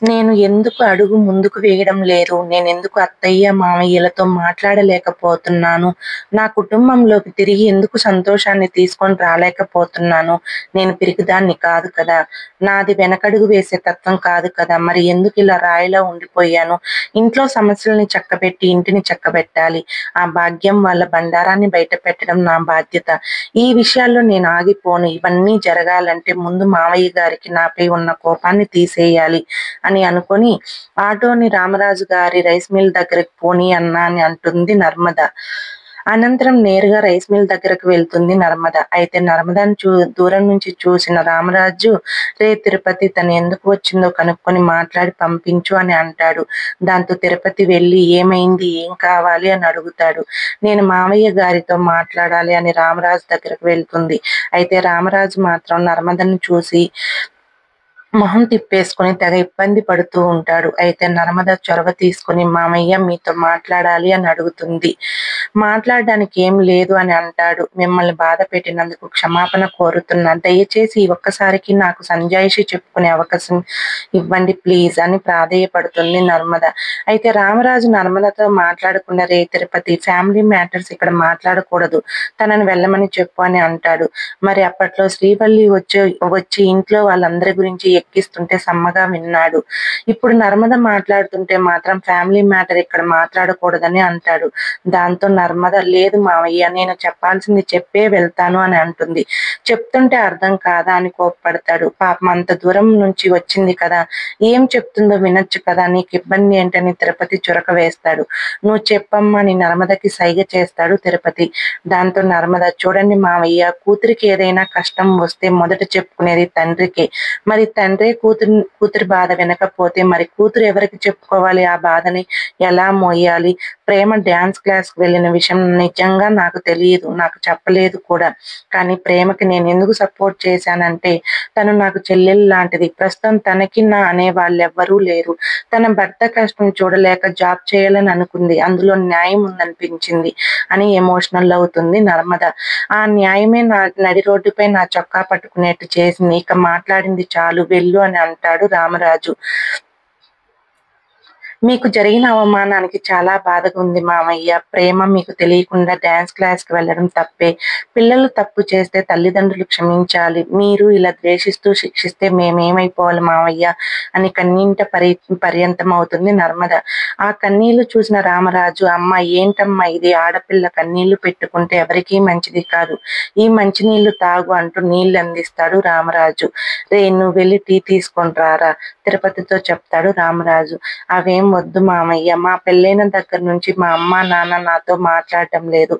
నేను ఎందుకు అడుగు ముందుకు వేయడం లేదు? నేనెందుకు అత్తయ్య, మామయ్యలతో మాట్లాడలేకపోతున్నాను? నా కుటుంబంలోకి తిరిగి ఎందుకు సంతోషాన్ని తీసుకొని రాలేకపోతున్నాను? నేను పిరికిదాన్ని కాదు కదా! నాది వెనకడుగు వేసే తత్వం కాదు కదా! మరి ఎందుకిలా రాయిలా ఉండిపోయాను? ఇంట్లో సమస్యలని చక్కబెట్టి, ఇంటిని చక్కబెట్టాలి. ఆ భాగ్యం వాళ్ళ బండారాన్ని బయట పెట్టడం నా బాధ్యత. ఈ విషయాల్లో నేను ఆగిపోను. ఇవన్నీ జరగాలంటే ముందు మావయ్య గారికి నాపై ఉన్న కోపాన్ని తీసేయాలి అని అనుకొని ఆటోని రామరాజు గారి రైస్ మిల్ దగ్గరికి పోనీ అన్నా అని అంటుంది నర్మద. అనంతరం నేరుగా రైస్ మిల్ దగ్గరకు వెళ్తుంది నర్మద. అయితే నర్మదను దూరం నుంచి చూసిన రామరాజు, రే తిరుపతి తను ఎందుకు వచ్చిందో కనుక్కొని మాట్లాడి పంపించు అని అంటాడు. దాంతో తిరుపతి వెళ్ళి ఏమైంది, ఏం కావాలి అని అడుగుతాడు. నేను మామయ్య గారితో మాట్లాడాలి అని రామరాజు దగ్గరకు వెళ్తుంది. అయితే రామరాజు మాత్రం నర్మదను చూసి మొహం తిప్పేసుకొని తెగ ఇబ్బంది పడుతూ ఉంటాడు. అయితే నర్మద చొరవ తీసుకొని మామయ్య మీతో మాట్లాడాలి అని అడుగుతుంది. మాట్లాడడానికి ఏం లేదు అని అంటాడు. మిమ్మల్ని బాధ పెట్టినందుకు క్షమాపణ కోరుతున్నా. దయచేసి ఈ ఒక్కసారికి నాకు సంజాయిషి చెప్పుకునే అవకాశం ఇవ్వండి ప్లీజ్ అని ప్రాధేయపడుతుంది నర్మద. అయితే రామరాజు నర్మదతో మాట్లాడకుండా రే తిరుపతి ఫ్యామిలీ మ్యాటర్స్ ఇక్కడ మాట్లాడకూడదు. తనని వెళ్ళమని చెప్పు అని అంటాడు. మరి అప్పట్లో శ్రీవల్లి వచ్చి ఇంట్లో వాళ్ళందరి గురించి ఎక్కిస్తుంటే సమ్మగా విన్నాడు. ఇప్పుడు నర్మద మాట్లాడుతుంటే మాత్రం ఫ్యామిలీ మ్యాటర్ ఇక్కడ మాట్లాడకూడదని అంటాడు. దాంతో నర్మద లేదు మావయ్య నేను చెప్పాల్సింది చెప్పే వెళ్తాను అని అంటుంది. చెప్తుంటే అర్థం కాదా అని కోప్పడతాడు. పాపం అంత దూరం నుంచి వచ్చింది కదా, ఏం చెప్తుందో వినొచ్చు కదా, నీకు ఇబ్బంది ఏంటని తిరుపతి చురక వేస్తాడు. నువ్వు చెప్పమ్మా అని నర్మదకి సైగ చేస్తాడు తిరుపతి. దాంతో నర్మద చూడండి మావయ్య, కూతురికి ఏదైనా కష్టం వస్తే మొదట చెప్పుకునేది తండ్రికి. మరి తండ్రే కూతురి బాధ వినకపోతే మరి కూతురు ఎవరికి చెప్పుకోవాలి? ఆ బాధని ఎలా మోయాలి? ప్రేమ డాన్స్ క్లాస్ కి వెళ్ళిన విషయం నిజంగా నాకు తెలియదు, నాకు చెప్పలేదు కూడా. కానీ ప్రేమకి నేను ఎందుకు సపోర్ట్ చేశానంటే తను నాకు చెల్లెలు లాంటిది. ప్రస్తుతం తనకి నా అనే వాళ్ళెవ్వరూ లేరు. తన భర్త కష్టం చూడలేక జాబ్ చేయాలని అనుకుంది. అందులో న్యాయం ఉందనిపించింది అని ఎమోషనల్ అవుతుంది నర్మద. ఆ న్యాయమే నా నడి రోడ్డుపై నా చొక్కా పట్టుకునేట్టు చేసింది. ఇక మాట్లాడింది చాలు వెళ్ళు అని అంటాడు రామరాజు. మీకు జరిగిన అవమానానికి చాలా బాధగా ఉంది మామయ్య. ప్రేమ మీకు తెలియకుండా డాన్స్ క్లాస్‌కి వెళ్ళడం తప్పే. పిల్లలు తప్పు చేస్తే తల్లిదండ్రులు క్షమించాలి. మీరు ఇలా ద్వేషిస్తూ శిక్షిస్తే మేమేమైపోవాలి మావయ్య అని కన్నీంట పర్యంతమవుతుంది నర్మద. ఆ కన్నీళ్లు చూసిన రామరాజు అమ్మ ఏంటమ్మా ఇది, ఆడపిల్ల కన్నీళ్లు పెట్టుకుంటే ఎవరికీ మంచిది కాదు. ఈ మంచినీళ్లు తాగు అంటూ నీళ్లు అందిస్తాడు రామరాజు. రే నువ్వు వెళ్ళి టీ తీసుకొని రారా తిరుపతితో చెప్తాడు రామరాజు. అవేం వద్దు మామయ్య, మా పెళ్ళైన దగ్గర నుంచి మా అమ్మా నాన్న నాతో మాట్లాడటం లేదు.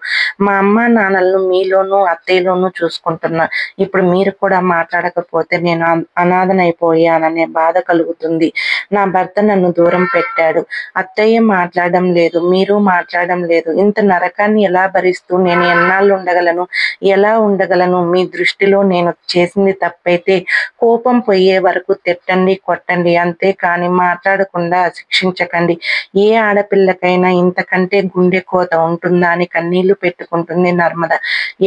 మా అమ్మా నాన్నలను మీలోనూ అత్తయ్యలోనూ చూసుకుంటున్నా. ఇప్పుడు మీరు కూడా మాట్లాడకపోతే నేను అనాథనైపోయాననే బాధ కలుగుతుంది. నా భర్త నన్ను దూరం పెట్టాడు. అత్తయ్య మాట్లాడడం లేదు, మీరు మాట్లాడడం లేదు. ఇంత నరకాన్ని ఎలా భరిస్తూ నేను ఎన్నాళ్ళు ఉండగలను, ఎలా ఉండగలను? మీ దృష్టిలో నేను చేసింది తప్పైతే కోపం పోయే వరకు తిట్టండి, కొట్టండి, అంతే కానీ మాట్లాడకుండా శిక్షించకండి. ఏ ఆడపిల్లకైనా ఇంతకంటే గుండె కోత ఉంటుందా అని కన్నీళ్లు పెట్టుకుంటుంది నర్మద.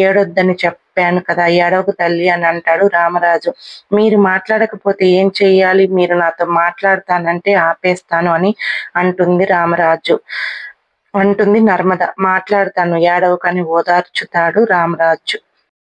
ఏడొద్దని చెప్పాను కదా, ఏడవకు తల్లి అని అంటాడు రామరాజు. మీరు మాట్లాడకపోతే ఏం చెయ్యాలి? మీరు నాతో మాట్లాడతానంటే ఆపేస్తాను అని అంటుంది నర్మద. మాట్లాడతాను ఏడవకని ఓదార్చుతాడు రామరాజు.